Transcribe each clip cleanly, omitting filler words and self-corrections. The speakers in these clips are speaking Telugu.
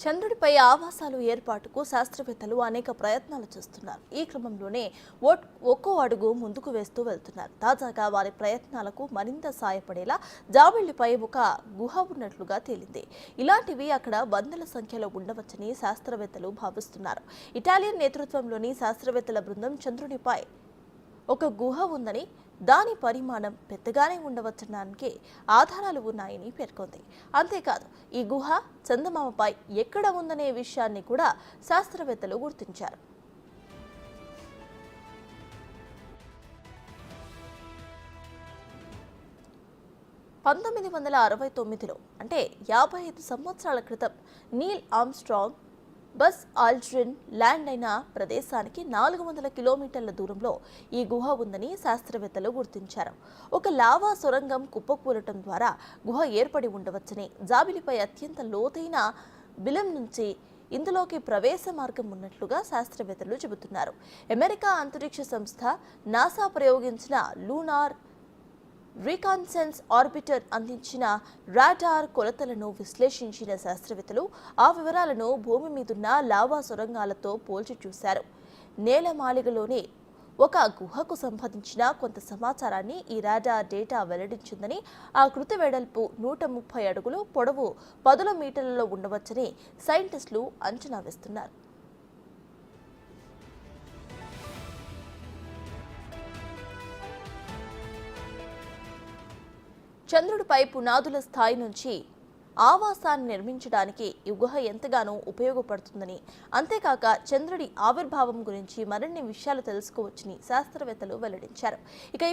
చంద్రుడిపై ఆవాసాలు ఏర్పాటుకు శాస్త్రవేత్తలు అనేక ప్రయత్నాలు చేస్తున్నారు. ఈ క్రమంలోనే ఒక్కో అడుగు ముందుకు వేస్తూ వెళ్తున్నారు. తాజాగా వారి ప్రయత్నాలకు మరింత సాయపడేలా జాబిల్లిపై ఒక గుహ ఉన్నట్లుగా తేలింది. ఇలాంటివి అక్కడ వందల సంఖ్యలో ఉండవచ్చని శాస్త్రవేత్తలు భావిస్తున్నారు. ఇటాలియన్ నేతృత్వంలోని శాస్త్రవేత్తల బృందం చంద్రుడిపై ఒక గుహ ఉందని, దాని పరిమాణం పెద్దగానే ఉండవచ్చనడానికి ఆధారాలు ఉన్నాయని పేర్కొంది. అంతేకాదు, ఈ గుహ చందమామపై ఎక్కడ ఉందనే విషయాన్ని కూడా శాస్త్రవేత్తలు గుర్తించారు. పంతొమ్మిది 1969లో అంటే 55 సంవత్సరాల క్రితం Neel Armstrong bus Aldrin land అయిన ప్రదేశానికి 400 కిలోమీటర్ల దూరంలో ఈ గుహ ఉందని శాస్త్రవేత్తలు గుర్తించారు. ఒక లావా సొరంగం కుప్పకూలటం ద్వారా గుహ ఏర్పడి ఉండవచ్చని, జాబిలిపై అత్యంత లోతైన బిలం నుంచి ఇందులోకి ప్రవేశ మార్గం ఉన్నట్లుగా శాస్త్రవేత్తలు చెబుతున్నారు. అమెరికా అంతరిక్ష సంస్థ నాసా ప్రయోగించిన లూనార్ రీకాన్సెన్స్ ఆర్బిటర్ అందించిన రాడార్ కొలతలను విశ్లేషించిన శాస్త్రవేత్తలు ఆ వివరాలను భూమి మీదున్న లావా సొరంగాలతో పోల్చి చూశారు. నేలమాళిగలోని ఒక గుహకు సంబంధించిన కొంత సమాచారాన్ని ఈ రాడార్ డేటా వెల్లడించిందని, ఆ కృతి వెడల్పు 130 అడుగులు, పొడవు 10 మీటర్లలో ఉండవచ్చని సైంటిస్టులు అంచనా వేస్తున్నారు. చంద్రుడిపై పునాదుల స్థాయి నుంచి ఆవాసాన్ని నిర్మించడానికి ఈ గుహ ఎంతగానో ఉపయోగపడుతుందని, అంతేకాక చంద్రుడి ఆవిర్భావం గురించి మరిన్ని విషయాలు తెలుసుకోవచ్చని శాస్త్రవేత్తలు వెల్లడించారు.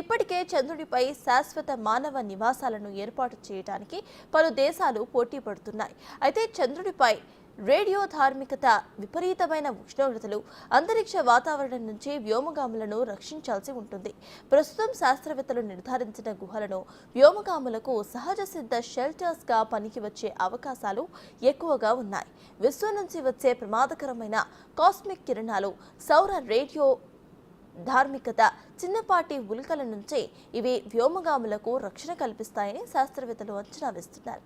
ఇప్పటికే చంద్రుడిపై శాశ్వత మానవ నివాసాలను ఏర్పాటు చేయడానికి పలు దేశాలు పోటీ పడుతున్నాయి. అయితే చంద్రుడిపై రేడియో ధార్మికత, విపరీతమైన ఉష్ణోగ్రతలు, అంతరిక్ష వాతావరణం నుంచి వ్యోమగాములను రక్షించాల్సి ఉంటుంది. ప్రస్తుతం శాస్త్రవేత్తలు నిర్ధారించిన గుహలను వ్యోమగాములకు సహజ సిద్ధ షెల్టర్స్గా పనికి వచ్చే అవకాశాలు ఎక్కువగా ఉన్నాయి. విశ్వం నుంచి వచ్చే ప్రమాదకరమైన కాస్మిక్ కిరణాలు, సౌర రేడియో ధార్మికత, చిన్నపాటి ఉల్కల నుంచి ఇవి వ్యోమగాములకు రక్షణ కల్పిస్తాయని శాస్త్రవేత్తలు అంచనా వేస్తున్నారు.